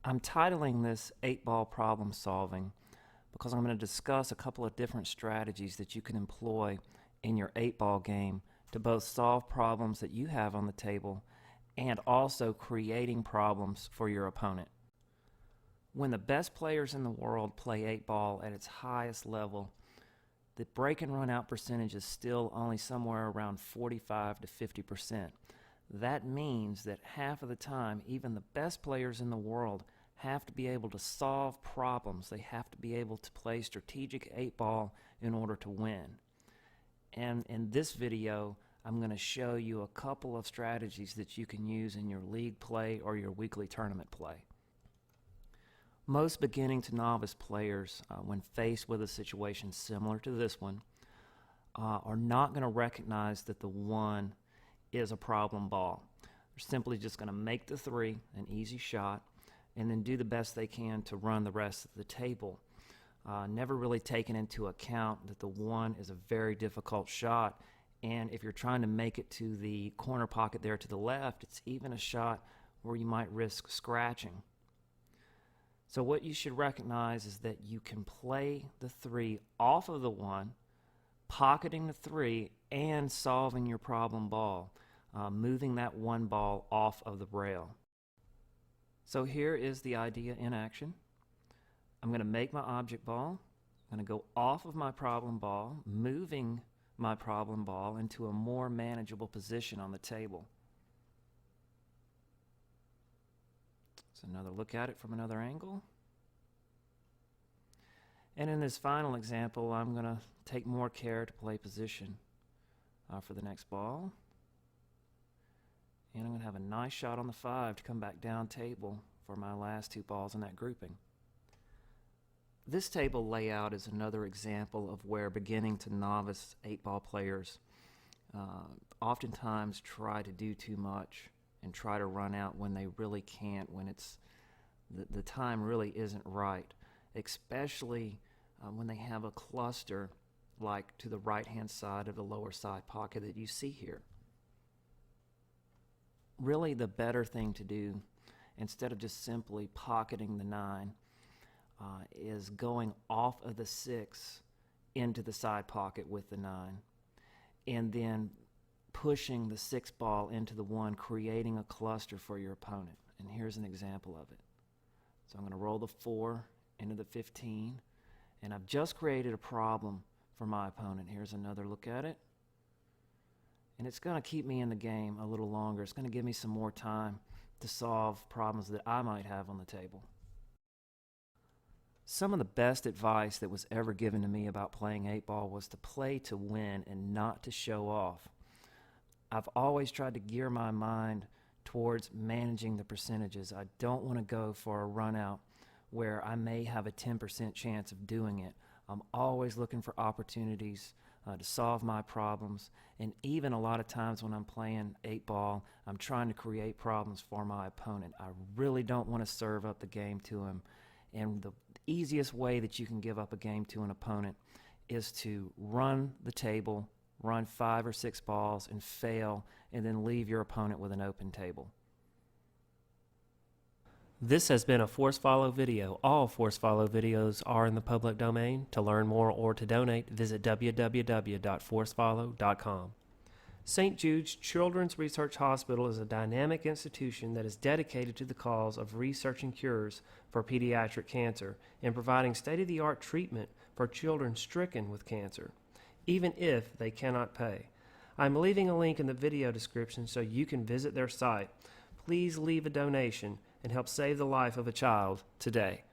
I'm titling this 8-ball problem solving because I'm going to discuss a couple of different strategies that you can employ in your 8-ball game to both solve problems that you have on the table and also creating problems for your opponent. When the best players in the world play 8-ball at its highest level, the break and run out percentage is still only somewhere around 45 to 50%. That means that half of the time, even the best players in the world have to be able to solve problems. They have to be able to play strategic 8-ball in order to win. And in this video, I'm going to show you a couple of strategies that you can use in your league play or your weekly tournament play. Most beginning to novice players, when faced with a situation similar to this one, are not going to recognize that the 1 is a problem ball. They're simply just going to make the 3 an easy shot and then do the best they can to run the rest of the table. Never really taking into account that the 1 is a very difficult shot, and if you're trying to make it to the corner pocket there to the left, it's even a shot where you might risk scratching. So what you should recognize is that you can play the 3 off of the 1, pocketing the 3 and solving your problem ball, moving that 1 ball off of the rail. So here is the idea in action. I'm going to make my object ball. I'm going to go off of my problem ball, moving my problem ball into a more manageable position on the table. So another look at it from another angle. And in this final example, I'm going to take more care to play position for the next ball. And I'm going to have a nice shot on the 5 to come back down table for my last 2 balls in that grouping. This table layout is another example of where beginning to novice 8-ball players oftentimes try to do too much and try to run out when they really can't, when it's the time really isn't right, especially when they have a cluster like to the right-hand side of the lower side pocket that you see here. Really, the better thing to do, instead of just simply pocketing the 9, is going off of the 6 into the side pocket with the 9, and then pushing the 6 ball into the 1, creating a cluster for your opponent. And here's an example of it. So I'm going to roll the 4 into the 15, and I've just created a problem for my opponent. Here's another look at it. And it's going to keep me in the game a little longer. It's going to give me some more time to solve problems that I might have on the table. Some of the best advice that was ever given to me about playing 8-ball was to play to win and not to show off. I've always tried to gear my mind towards managing the percentages. I don't want to go for a run out where I may have a 10% chance of doing it. I'm always looking for opportunities to solve my problems, and even a lot of times when I'm playing 8-ball, I'm trying to create problems for my opponent. I really don't want to serve up the game to him, and the easiest way that you can give up a game to an opponent is to run the table, run 5 or 6 balls and fail, and then leave your opponent with an open table. This has been a Force Follow video. All Force Follow videos are in the public domain. To learn more or to donate, visit www.forcefollow.com. St. Jude's Children's Research Hospital is a dynamic institution that is dedicated to the cause of researching cures for pediatric cancer and providing state-of-the-art treatment for children stricken with cancer, even if they cannot pay. I'm leaving a link in the video description so you can visit their site. Please leave a donation and help save the life of a child today.